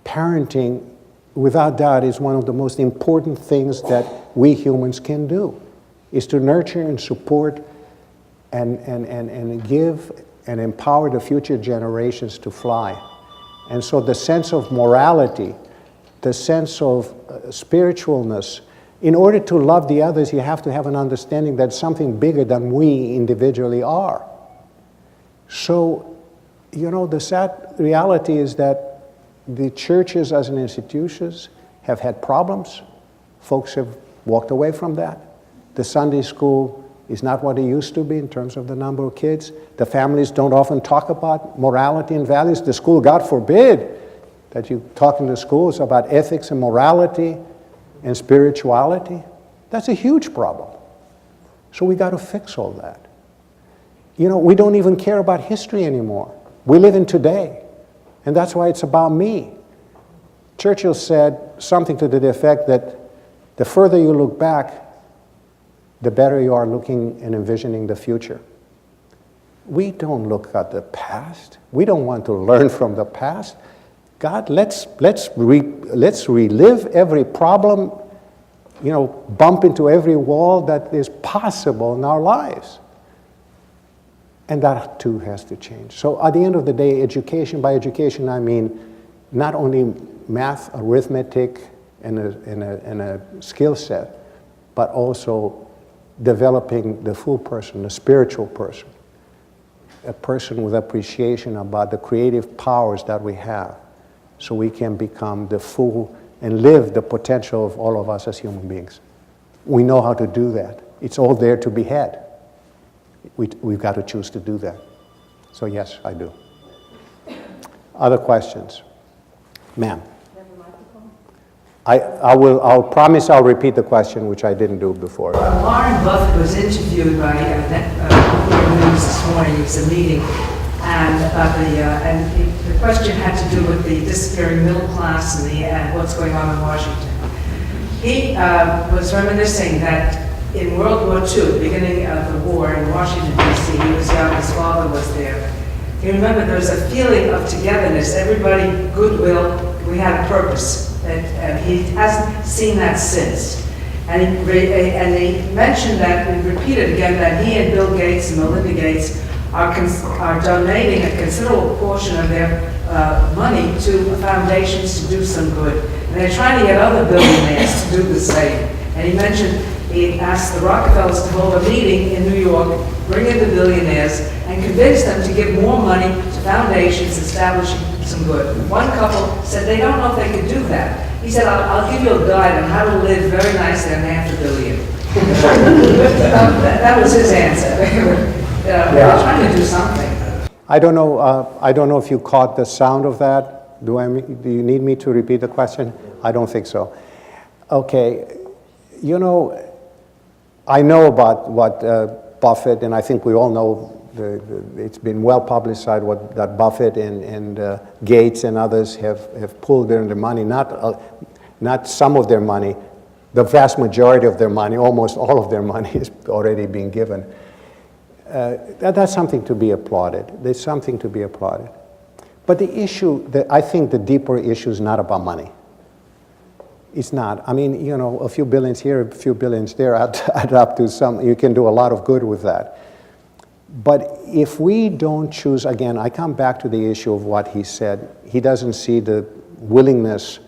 Parenting, without doubt, is one of the most important things that we humans can do, is to nurture and support and give and empower the future generations to fly. And so the sense of morality, the sense of spiritualness, in order to love the others, you have to have an understanding that something bigger than we individually are. So, the sad reality is that the churches as an institutions have had problems. Folks have walked away from that. The Sunday school is not what it used to be in terms of the number of kids. The families don't often talk about morality and values. The school, God forbid, that you talk in the schools about ethics and morality and spirituality. That's a huge problem. So we got to fix all that. We don't even care about history anymore. We live in today, and that's why it's about me. Churchill said something to the effect that the further you look back, the better you are looking and envisioning the future. We don't look at the past. We don't want to learn from the past. God, let's relive every problem, bump into every wall that is possible in our lives. And that too has to change. So at the end of the day, education, by education I mean not only math, arithmetic, and a skill set, but also developing the full person, the spiritual person, a person with appreciation about the creative powers that we have, so we can become the full and live the potential of all of us as human beings. We know how to do that. It's all there to be had. We've got to choose to do that. So yes, I do. Other questions? Ma'am. I'll promise I'll repeat the question, which I didn't do before. Warren Buffett was interviewed by News this morning. It was a meeting, and the question had to do with the disappearing middle class and what's going on in Washington. He was reminiscing that in World War II, the beginning of the war in Washington, D.C., he was young, his father was there. He remembered there was a feeling of togetherness, everybody, goodwill, we had a purpose. And he hasn't seen that since. And he mentioned that, and repeated again, that he and Bill Gates and Melinda Gates are donating a considerable portion of their money to foundations to do some good. And they're trying to get other billionaires to do the same. And he mentioned, he asked the Rockefellers to hold a meeting in New York, bring in the billionaires, and convince them to give more money to foundations establishing some good. One couple said they don't know if they could do that. He said, I'll give you a guide on how to live very nicely on $500 million. That was his answer. We're trying to do something. I don't know if you caught the sound of that. Do you need me to repeat the question? I don't think so. Okay, you know, I know about what Buffett, and I think we all know, it's been well publicized that Buffett and Gates and others have pulled their money, not some of their money, the vast majority of their money, almost all of their money is already being given. That's something to be applauded. There's something to be applauded. But the issue, I think the deeper issue is not about money. It's not. I mean, you know, a few billions here, a few billions there, add up to some, you can do a lot of good with that. But if we don't choose, again, I come back to the issue of what he said. He doesn't see the willingness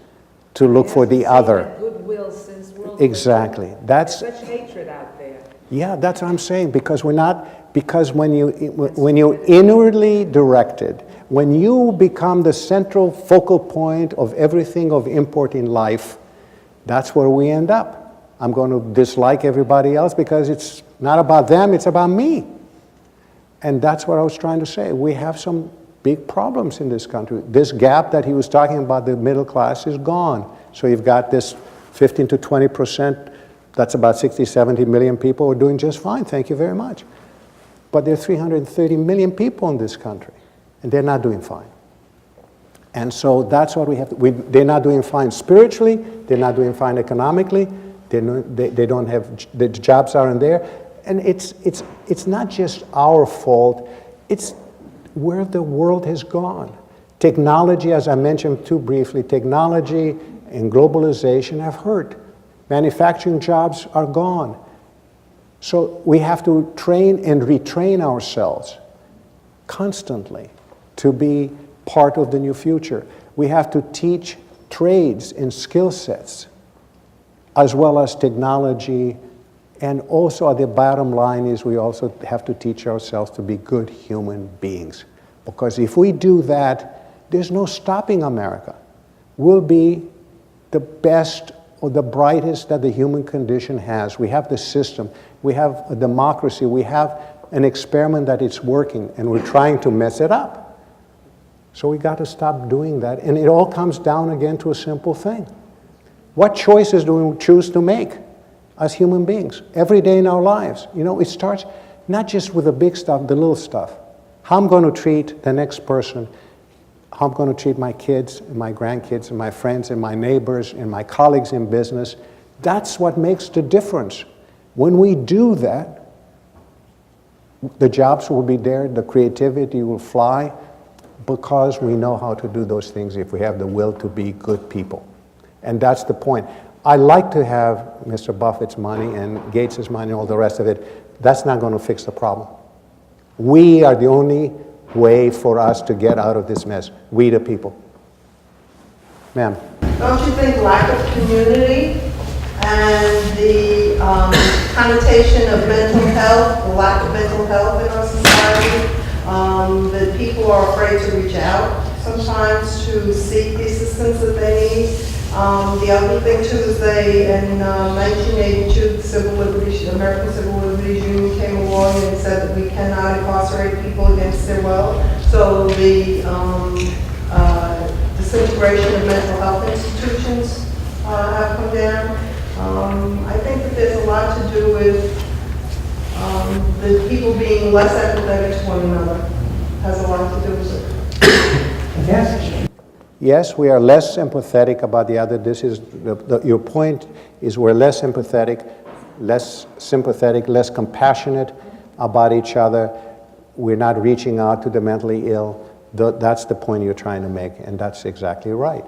to look for the other. Goodwill since World Exactly. War II. That's There's such hatred out there. Yeah, that's what I'm saying, because when you're inwardly directed, when you become the central focal point of everything of import in life, that's where we end up. I'm going to dislike everybody else because it's not about them, it's about me. And that's what I was trying to say. We have some big problems in this country. This gap that he was talking about, the middle class, is gone. So you've got this 15 to 20%, that's about 60, 70 million people who are doing just fine, thank you very much. But there are 330 million people in this country, and they're not doing fine. And so that's what we have to, they're not doing fine spiritually, they're not doing fine economically, they don't have, the jobs aren't there. And it's not just our fault, it's where the world has gone. Technology, as I mentioned too briefly, technology and globalization have hurt. Manufacturing jobs are gone. So we have to train and retrain ourselves constantly to be part of the new future. We have to teach trades and skill sets as well as technology. And also the bottom line is we also have to teach ourselves to be good human beings. Because if we do that, there's no stopping America. We'll be the best or the brightest that the human condition has. We have the system, we have a democracy, we have an experiment that it's working, and we're trying to mess it up. So we got to stop doing that. And it all comes down again to a simple thing. What choices do we choose to make as human beings every day in our lives? You know, it starts not just with the big stuff, the little stuff. How I'm going to treat the next person, how I'm going to treat my kids and my grandkids and my friends and my neighbors and my colleagues in business. That's what makes the difference. When we do that, the jobs will be there, the creativity will fly, because we know how to do those things if we have the will to be good people. And that's the point. I like to have Mr. Buffett's money and Gates's money and all the rest of it. That's not going to fix the problem. We are the only way for us to get out of this mess. We the people. Ma'am. Don't you think lack of community and the connotation of mental health, the lack of mental health in our society, that people are afraid to reach out sometimes to seek the assistance that they need? The other thing too is in 1982, the American Civil Liberties Union came along and said that we cannot incarcerate people against their will. So the disintegration of mental health institutions have come down. I think that there's a lot to do with the people being less empathetic to one another. Has a lot to do with it. Yes. Yes, we are less sympathetic about the other. This is your point is we're less sympathetic, less compassionate about each other. We're not reaching out to the mentally ill. That's the point you're trying to make, and that's exactly right.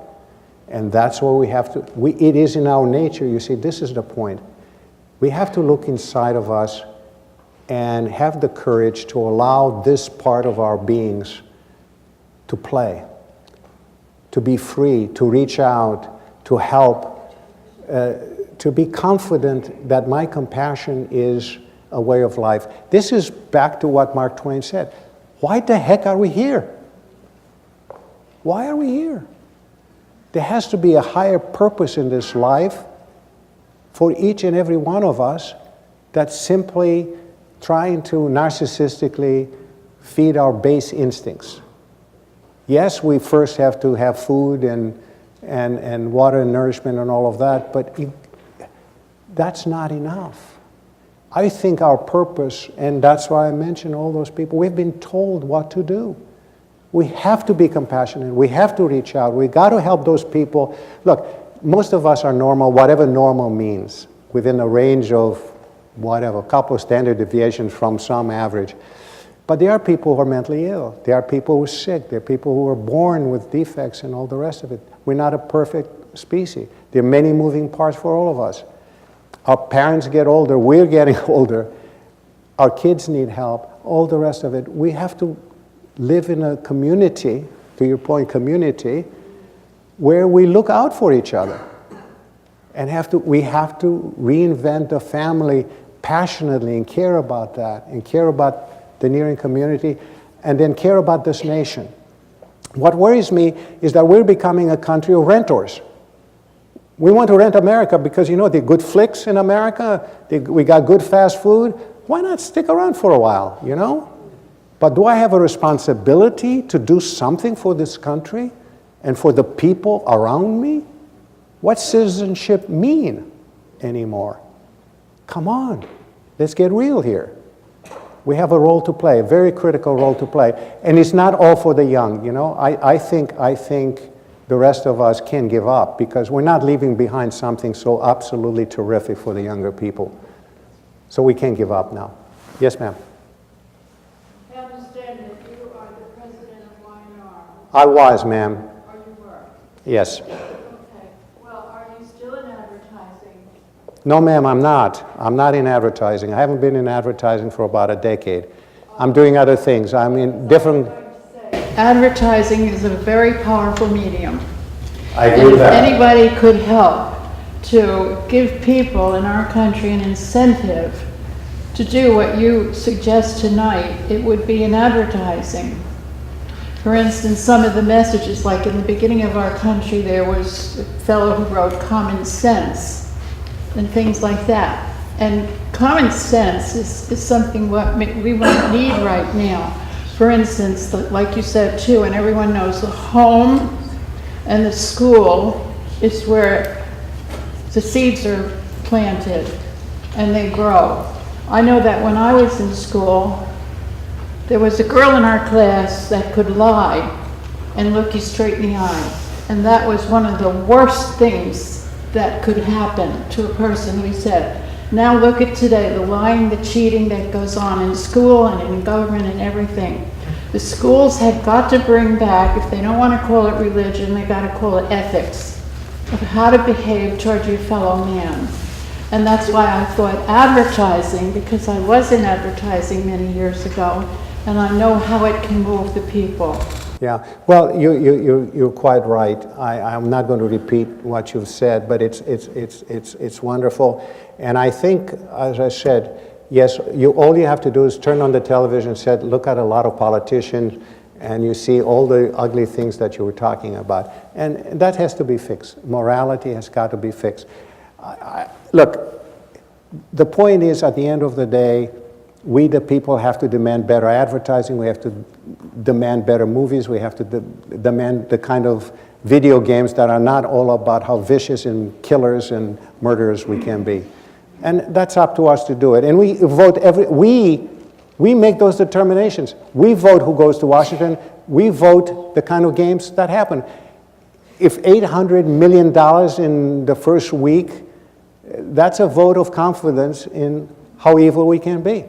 And that's what we have to, it is in our nature, you see, this is the point. We have to look inside of us and have the courage to allow this part of our beings to play, to be free, to reach out, to help, to be confident that my compassion is a way of life. This is back to what Mark Twain said. Why the heck are we here? Why are we here? There has to be a higher purpose in this life for each and every one of us that's simply trying to narcissistically feed our base instincts. Yes, we first have to have food and water and nourishment and all of that, but that's not enough. I think our purpose, and that's why I mentioned all those people, we've been told what to do. We have to be compassionate. We have to reach out. We got to help those people. Look, most of us are normal, whatever normal means, within a range of whatever, a couple of standard deviations from some average. But there are people who are mentally ill. There are people who are sick. There are people who are born with defects and all the rest of it. We're not a perfect species. There are many moving parts for all of us. Our parents get older. We're getting older. Our kids need help. All the rest of it. We have to live in a community, to your point, community, where we look out for each other. And we have to reinvent the family passionately and care about that, and care about the nearing community, and then care about this nation. What worries me is that we're becoming a country of renters. We want to rent America because, you know, there are good flicks in America, we got good fast food. Why not stick around for a while, you know? But do I have a responsibility to do something for this country and for the people around me? What's citizenship mean anymore? Come on, let's get real here. We have a role to play, a very critical role to play. And it's not all for the young, you know? I think the rest of us can give up because we're not leaving behind something so absolutely terrific for the younger people. So we can't give up now. Yes, ma'am. I understand that you are the president of YNR. I was, ma'am. Or you were? Yes. Okay. Well, are you still in advertising? No, ma'am, I'm not. I'm not in advertising. I haven't been in advertising for about a decade. I'm doing other things. I'm in different... Advertising is a very powerful medium. I agree And with if that. anybody could help to give people in our country an incentive to do what you suggest tonight, it would be in advertising. For instance, some of the messages, like in the beginning of our country, there was a fellow who wrote common sense and things like that. And common sense is something what we won't need right now. For instance, like you said too, and everyone knows, the home and the school is where the seeds are planted and they grow. I know that when I was in school, there was a girl in our class that could lie and look you straight in the eye. And that was one of the worst things that could happen to a person. We said, now look at today, the lying, the cheating that goes on in school and in government and everything. The schools have got to bring back, if they don't want to call it religion, they got to call it ethics of how to behave toward your fellow man. And that's why I thought advertising, because I was in advertising many years ago, and I know how it can move the people. Yeah, well, you're quite right. I'm not going to repeat what you've said, but it's wonderful. And I think, as I said, yes, all you have to do is turn on the television and look at a lot of politicians, and you see all the ugly things that you were talking about. And that has to be fixed. Morality has got to be fixed. Look, the point is, at the end of the day, we, the people, have to demand better advertising. We have to demand better movies. We have to demand the kind of video games that are not all about how vicious and killers and murderers we can be. And that's up to us to do it. And we vote we make those determinations. We vote who goes to Washington. We vote the kind of games that happen. If $800 million in the first week, that's a vote of confidence in how evil we can be.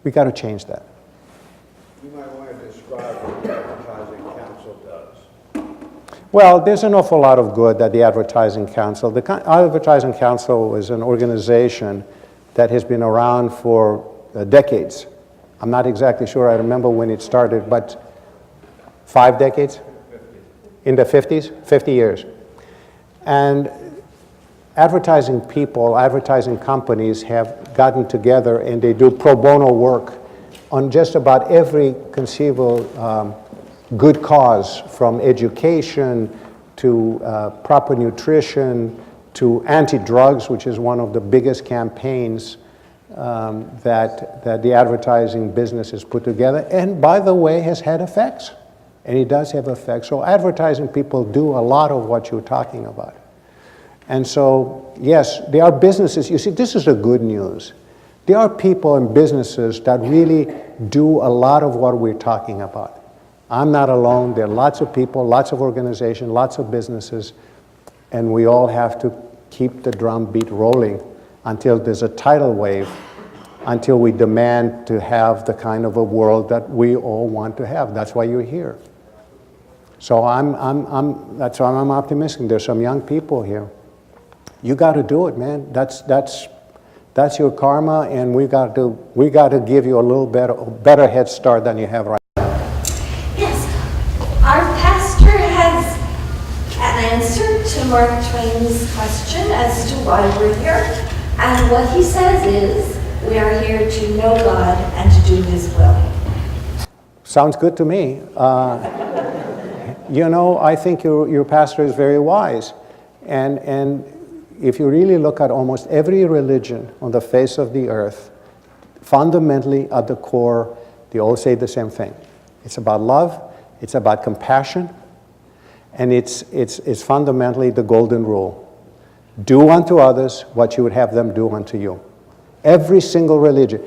We got to change that. You might want to describe what the Advertising Council does. Well, there's an awful lot of good that the Advertising Council, Advertising Council is an organization that has been around for decades. I'm not exactly sure, I remember when it started, but 5 decades? In the 50s? 50 years. And advertising people, advertising companies have gotten together and they do pro bono work on just about every conceivable good cause, from education to proper nutrition to anti-drugs, which is one of the biggest campaigns that the advertising business has put together, and by the way, has had effects. And it does have effects. So advertising people do a lot of what you're talking about. And so, yes, there are businesses. You see, this is the good news. There are people and businesses that really do a lot of what we're talking about. I'm not alone. There are lots of people, lots of organizations, lots of businesses, and we all have to keep the drumbeat rolling until there's a tidal wave, until we demand to have the kind of a world that we all want to have. That's why you're here. So that's why I'm optimistic. There's some young people here. You got to do it, man. That's your karma, and we got to give you a little better head start than you have right now. Yes, our pastor has an answer to Mark Twain's question as to why we're here, and what he says is we are here to know God and to do His will. Sounds good to me. You know, I think your pastor is very wise, and if you really look at almost every religion on the face of the earth, fundamentally at the core, they all say the same thing. It's about love, it's about compassion, and it's fundamentally the golden rule. Do unto others what you would have them do unto you. Every single religion.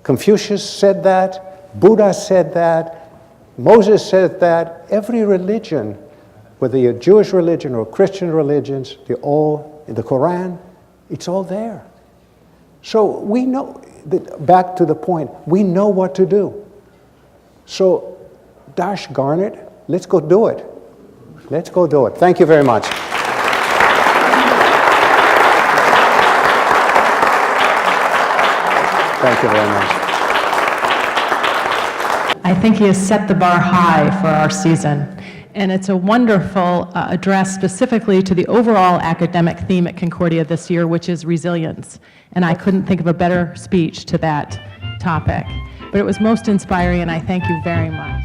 Confucius said that, Buddha said that, Moses said that. Every religion, whether you're Jewish religion or Christian religions, they're all in the Quran, it's all there. So we know, back to the point, we know what to do. So, gosh darn it, let's go do it. Let's go do it. Thank you very much. Thank you very much. I think he has set the bar high for our season. And it's a wonderful address specifically to the overall academic theme at Concordia this year, which is resilience. And I couldn't think of a better speech to that topic. But it was most inspiring, and I thank you very much.